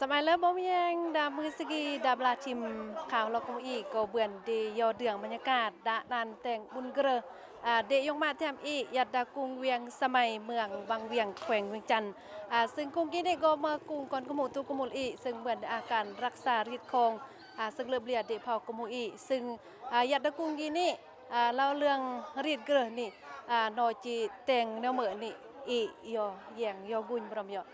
สมัยแล้วบ่มีหยังดามือสกีดาบลาทิมข่าวเราคงอีกก็เบือนเดยอเดืองบรรยากาศดะนันแต่งบุญเกรอเดยงมาแถมอียัดดากรุงเวียงสมัยเมืองบางเวียงแขวงเวียงจันทน์ซึ่งกรุงกี้นี่ก็มากรุงก่อนกมุตุกมุลอีซึ่งเบือนอาการรักษาฤทธิ์คงซึ่งเลือบเลียดเดเผากมุอีซึ่งยัดดากรุงกี้นี่เล่าเรื่องฤทธิ์เกรอนี่นอจีแต่งแนวเหมือนี่อียอแยงยอกุญบรมยอ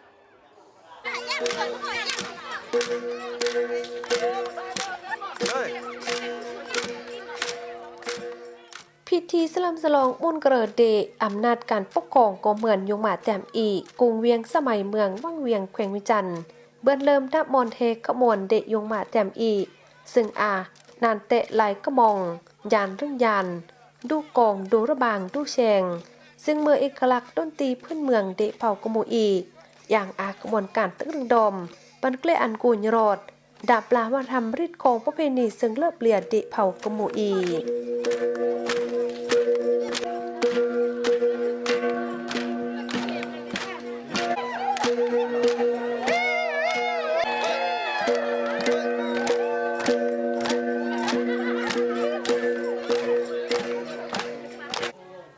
พิธีสลัมสลองมุนเกรอเดอำนาจการปกครองก็เหมือนยงมาแต้มอีกรุงเวียงสมัยเมืองวังเวียงแขวงวิจันทน์เบิ้นเริ่มดับมอนเทขมวนเดยงมาแต้มอีซึ่งนานเตะไหลกระมองยานเรื่องยานดูกองดูระบางดูแชงซึ่งเมื่อเอกลักษณ์ดนตรีพื้นเมืองเดเผากมูอีอย่างกระบวนการตึกรึงดอมปันเกลอันกูญรอดดาบลาว่าทำริดของประเพณีซึ่งเลิบเลียดเดเผากมูอี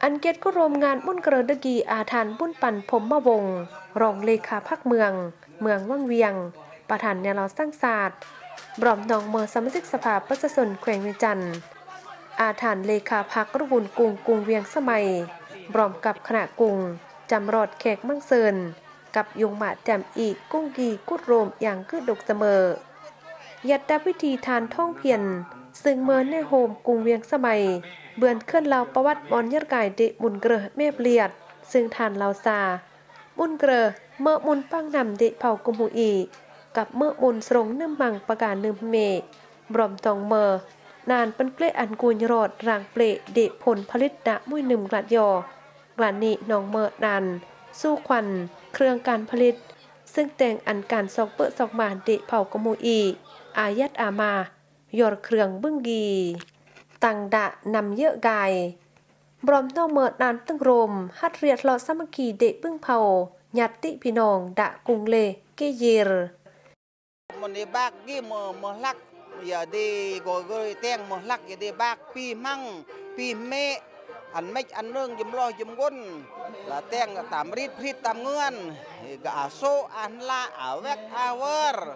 อันเกตก็รวมงานบุญเกระดกีอาถานบุญปั่นผมมะวงรองเลขาพักเมืองวังเวียงประธานแนวเราสร้างศาสตร์บรอมนองเมอสมาชิกสภาประชาชนแขวงเวียงจันทน์อาถานเลขาพักรุบุญกรุงเวียงสมัยบรอมกับคณะกรุงจำรอดแขกมั่งเซินกับยงมาแจ่มอีกกุ้งกีกุดโรมอย่างคือดกเสมอยัดดับวิธีทานท่องเพียนซึ่งเมินในโฮมกรุงเวียงสมัยเบือนเคลื่อนเล่าประวัติบอนยัดกายเดมุนเกรอเมเปลียดซึ่งทานเล่าซามุนเกรอเมื่อมุนปังนำเดเผากุมูอีกับเมื่อมุนสรงนึ่มมังประกาศนึ่มเมบรอมตองเมอนานเป็นเกลอันกูญรอดรางเปลเดผลผลิตดะมุ้ยหนึ่งกลัดยอกลัดนี้นองเมอนานสู้ควันเครื่องการผลิตซึ่งแต่งอันการซอกเปิดซอกมาเดเผากมูอีอายัดมายอดเครื่องบึ้งกีตังดะนำเยอะกายบรอมนอกเมิดนานตึงโรมฮัดเรียดลอสามัคคีเดบึ้งเผาญัดติพี่น้องดะกุงเลเกเยรมันดีบักกี่มลักอย่าดีก็เตียงมลักอย่าดีบักปีมั่งปีเมอันไม่อันเรื่องยมรอยมก้นละเตียงตามรีดพริดตามเงื่อนก็โซอันละเวกเวอร์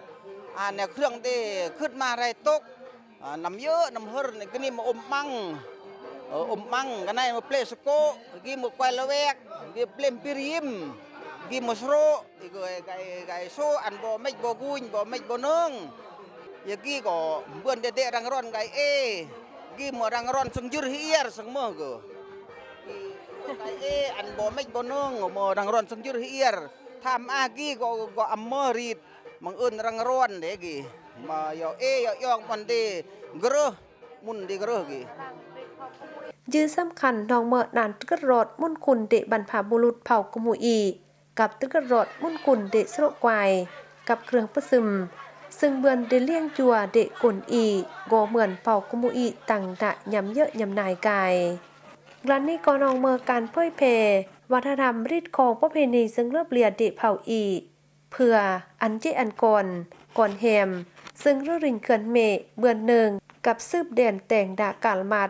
เนี่ยเครื่องที่ขึ้นมาไรตกน้ำเยอะน้ำเฮิร์นก็นี่มามังกันได้มาเพลสโก้กี่มาควายละเวกกี่เพลมพิริมกี่มาโซอีกไก่โซอันบ่ไม่บ่กุญบ่ไม่บ่นึงอย่างกี่ก็เบื่อเด็ดรังร้อนไก่กี่มารังร้อนสังจุรเฮียร์สังเมื่อก็ไก่อันบ่ไม่บ่นึงมารังร้อนสังจุรเฮียร์ทำกี่ก็อัมเมอรีดมังอื่นรังร้อนเด็กกี่มาย่องมันดีกระมุนดีกระกี่ยืนสำคัญนองเมื่อนานตึกรอดมุ่นคุณเดบรรพบุรุษเผากมูอีกับตึกรอดมุ่นคุณเดสโรกวายกับเครื่องประซึมซึ่งเบือนเดเลี่ยงจัวเดกุนอีโกเหมือนเผากมูอีตังดะยำเยอะยำนายกายรันนี่ก็นองเมื่อการเผยแผ่วัฒนธรรมรีดคองประเพณีซึ่งเลือบเลียเดเผาอีเพื่ออันเจอันก่อนแฮมซึ่งเรื่องริงเขื่อนเมเบือนหนึ่งกับซืบเด่นแต่งดากาลมัด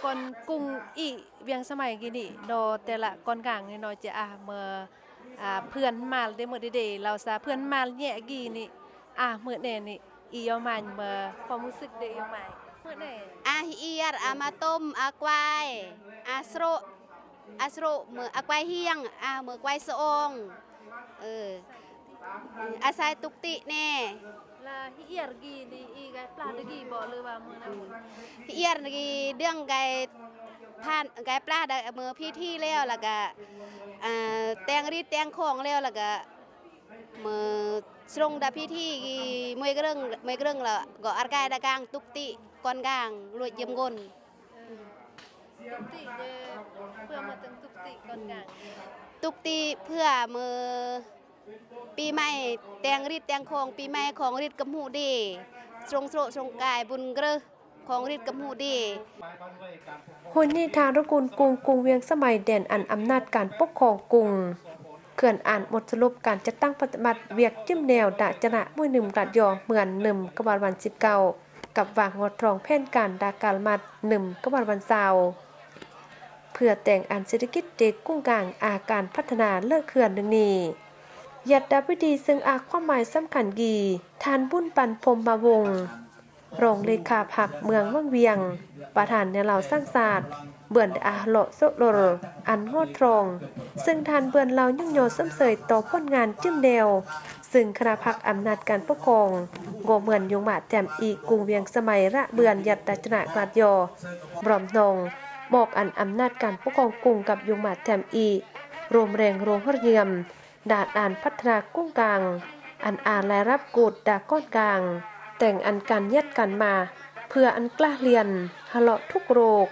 ก่อนกรุงอีเวียงสมัยกี่นี่โดแต่ละก่อนกลางนี่เนาะจะเมื่อเพื่อนมาได้เมื่อเดเราซะเพื่อนมาแย่กี่นี่เมื่อแน่นี่อียอมันเมื่อความรู้สึกเดยอมันเมื่อแน่เฮียร์มาต้มควายสโรเมื่อควายเฮียงเมื่อควายสองอาศัยตุกติแน่ลาเฮียร์กี่นี่อีไกปลาตะกี้บ่หรือว่ามื้อนั้นเฮียร์กี่เรื่องไก่ผ่านไก่ปลาเมื่อพิธีแล้วแล้วก็แตงรีดแตงของแล้วแล้วก็เมื่อสรงดาพิธีมวยกระเรื่องละก็อาร์ไก่ดากางตุกติก่อนกลางรวยเยี่ยมกลตุกติเพื่อมาตึงตุกติก่อนกลางตุกติเพื่อมือปีใหม่แตงรีดแตงของปีใหม่ของรีดกำหูดีทรงโสทรงกายบุญเกลือ ของฤทธิ์กับหูดี หุ่นนี่ทางตระกูลกรุงเวียงสมัยแดนอันอำนาจการปกครองกรุงเขื่อนอ่านบทสรุปการจัดตั้งปฏิบัติเวียกจิ้มแนวดาจนะมวยหนึ่มรัดยอเหมือนหนึ่มกบาลวัน19กับวางงดรองแผนการดากาลมัดหนึ่มกบาลวัน20เพื่อแต่งอันเศรษฐกิจเด็กกุ้งกลางอาการพัฒนาเลิกเขื่อนดังนี้ยัดดาวิดีซึ่งอาความหมายสำคัญกีทานบุญปันพรมมาวงศ์รองเลขาพักเมืองว่างเวียงประธานในเหล่าสร้างศาสตร์เบื่อนอาโลโซโลอันงดทรงซึ่งทานเบื่อนเรายุ่งโยสมเสยต่อผลงานจิ้มแนวซึ่งคณะพักอำนาจการปกครองโกเหมือนยงมาแจ่มอีกรุงเวียงสมัยระเบือนยัดดัชนะกลาดยอบรอมนงบอกอันอำนาจการปกครองกรุงกับยงมาแจ่มอีรวมแรงโรงพระเยียมดาดอ่านพัฒนากุ้งกลางอันอ่านและรับกูดดาก้อนกลางแต่งอันการยัดกันมาเพื่ออันกล้าเรียนฮะเลาะทุกโรค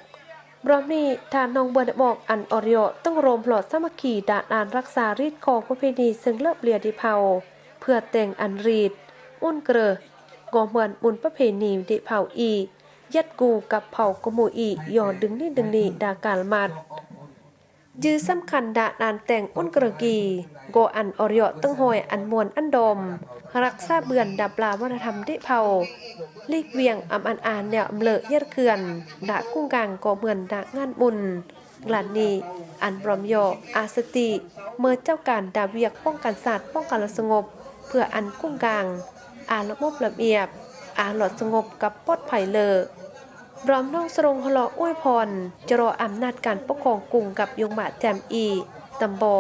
บรอมนี้ทานนองเบิร์นบอกอันอริโอต้องรวมพลอดสามัคคีดาดอ่านรักษารีดของประเพณีซึ่งเลิบเลียดีเผาเพื่อแต่งอันรีดอุ่นเกลือกเหมือนบุญประเพณีดิเผาอียัดกูกับเผากมูอีย่อดึงนี่ดากาลมัดยื้อสำคัญดาดานแต่งอุ่นกระกีโกอันอริโอตั้งหอยอันมวลอันดมรักษาเบือนดับลาวัฒนธรรมดิเผาลีกเวียงอำอันอ่านแนวอำเลเยดเขื่อนดากุ้งกลางก็เหมือนดางานบุญกลั่นนี้อันบรอมโยอาสติเมื่อเจ้าการดาเวียกป้องกันศาสตร์ป้องกันสงบเพื่ออันกุ้งกลางอาระบบระเบียบอาหลอดสงบกับปลอดภัยเลอบรอมน้องสรงฮลออ้วยพรจะรออำนาจการปกครองกรุงกับยงบาแจมอีตำบอ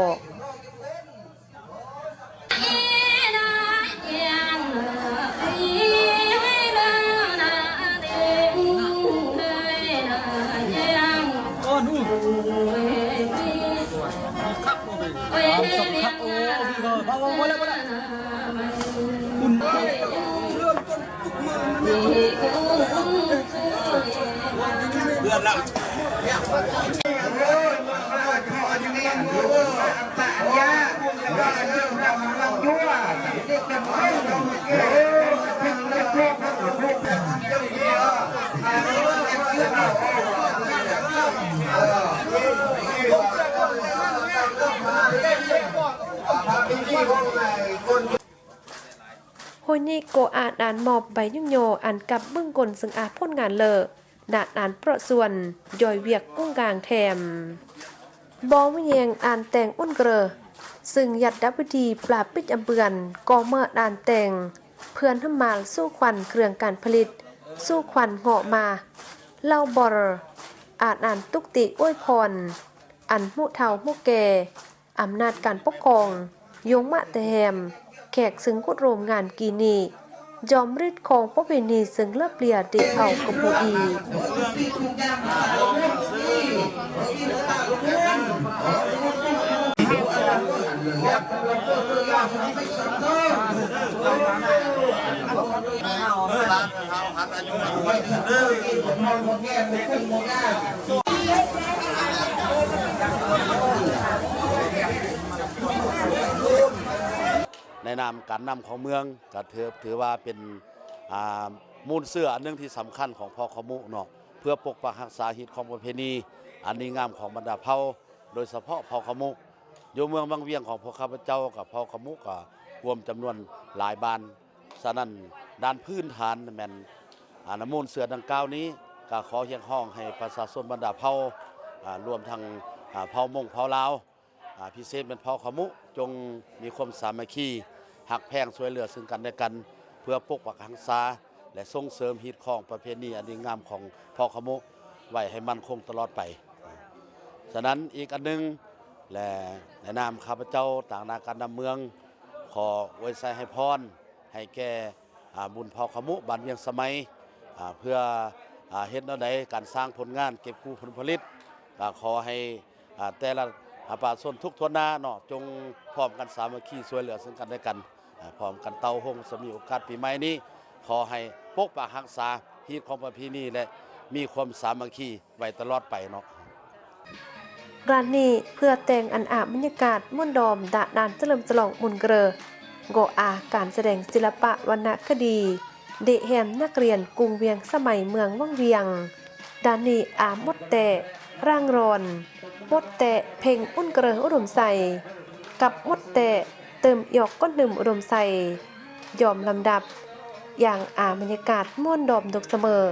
โฮนี่โกอาดานมอบใบยุ่งโยอันกับเบื้องกลซึ่งอาพ้นงานเลอดาดานเพราะส่วนย่อยเวียกกุ้งกลางแถมบอมแยงอ่านแต่งอุ่นเกลอซึ่งยัดดับวิธีปราบปิดอำเบือนก็เมื่อดานแต่งเพื่อนทำมาสู้ควันเครื่องการผลิตสู้ควันเหาะมาเล่าบอรอ่านตุกติอ้วยพรอันมุเทามุแกอำนาจการปกครองยงมะแตมแขกซึ่งกุดโรมงานกีนีจอมฤทธิ์ของประเพณีซึ่งเลิบเลียเด็กเอากบูอีในนามการนำของเมืองก็ถือว่าเป็นมูลเสื้ออันนึงที่สำคัญของพ่อขมุเนาะเพื่อปกปักรักษาฮิตของประเพณีอันดีงามของบรรดาเผ่าโดยเฉพาะพ่อขมุอยู่เมืองบางเวียงของพวกข้าพเจ้ากับพ่อขมุก็รวมจำนวนหลายบ้านฉะนั้นด้านพื้นฐานแม่นน้ำมูลเสื้อดังกล่าวนี้ก็ขอเรียกร้องให้ประชาชนบรรดาเผ่ารวมทั้งเผ่ามงเผ่าลาวพิเศษเป็นเผ่าขมุจงมีความสามัคคีหักแพงช่วยเหลือซึ่งกันและกันเพื่อปกปักรักษาและส่งเสริมฮิตของประเพณีอันดีงามของพ่อขมุไว้ให้มั่นคงตลอดไปฉะนั้นอีกอันนึงและในนามข้าพเจ้าต่างนาการนำเมืองขออวยไซให้พรให้แก่บุญพ่อขมุบ้านเวียงสมัยเพื่อเฮ็ดแนวใดการสร้างผลงานเก็บกู้ผลผลิตขอให้แต่ละประชาชนทุกทวนหน้าเนาะจงพร้อมกันสามัคคีช่วยเหลือซึ่งกันและกันพร้อมกันเตาหงสมีโอกาสปีใหม่นี้ขอให้ปกปักรักษาฮีตของประเพณีและมีความสามัคคีไว้ตลอดไปเนาะงานนี้เพื่อแต่งอันอาบบรรยากาศม่วนดอมดานเฉลิมฉลองมุนเกลอโกอาการแสดงศิลปะวรรณคดี เดะแฮมนักเรียนกรุงเวียงสมัยเมืองว่างเวียงดานีอามดแต่ร่างรอนมดแต่เพ่งอุ้นเกระอุดมใส่กับมดแต่เติมหยอกก้นหนึ่มอุดมใส่ยอมลำดับอย่างบรรยากาศม่วนดอมดกเสมอ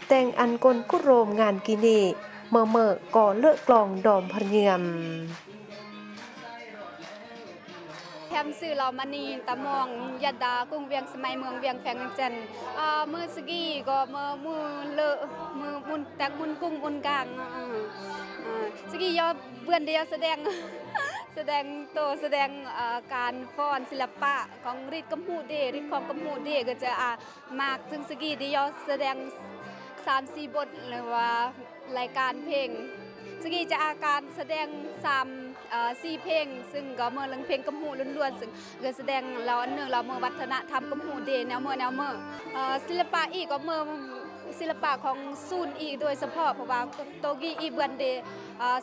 แต่งอันกลกุโรมงานกินีเมื่อก่อเลือกกลองดอมพะเนียมแคมสื่อเรามานีตะมองยัดดากรุงเวียงสมัยเมืองเวียงแพงเวียงจันทน์มือสกีก็มือเลอะมือมุนแตกมุนกุ้งมุนกลางสกียอเพื่อนเดียวแสดงแสดงการฟ้อนศิลปะของฤทธิ์กำหูเดฤทธิ์ของกำหูเดก็จะมากถึงสกีที่ยอแสดง3-4 บทหรือว่ารายการเพลงสกีจะอาการแสดง4 เพลงซึ่งก็เมื่อเรื่องเพลงกำหูล้วนๆซึ่งก็แสดงเราอันหนึ่งเราเมื่อวัฒนธรรมกำหูเดแนวเมื่อศิลปะอีกก็เมื่อศิลปะของซูนอีกโดยเฉพาะเพราะว่าโตกีอีเบือนเด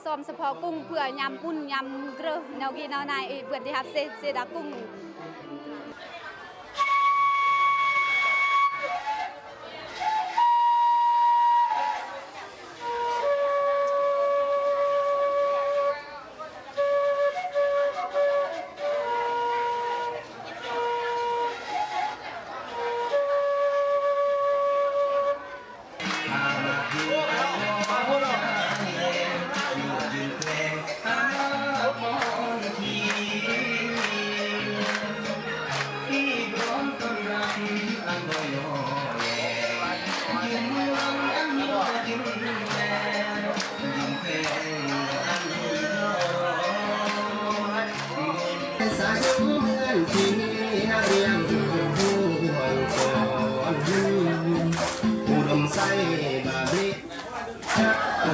ซ้อมเฉพาะกุ้งเพื่อยำปุ่นยำเกลือแนวกีแนวนายเบือนเดฮับเซดากุ้งสายเมืองที่น่าเรียงผู้ห่วงก่อนอุดมใส่บาบิชักโอ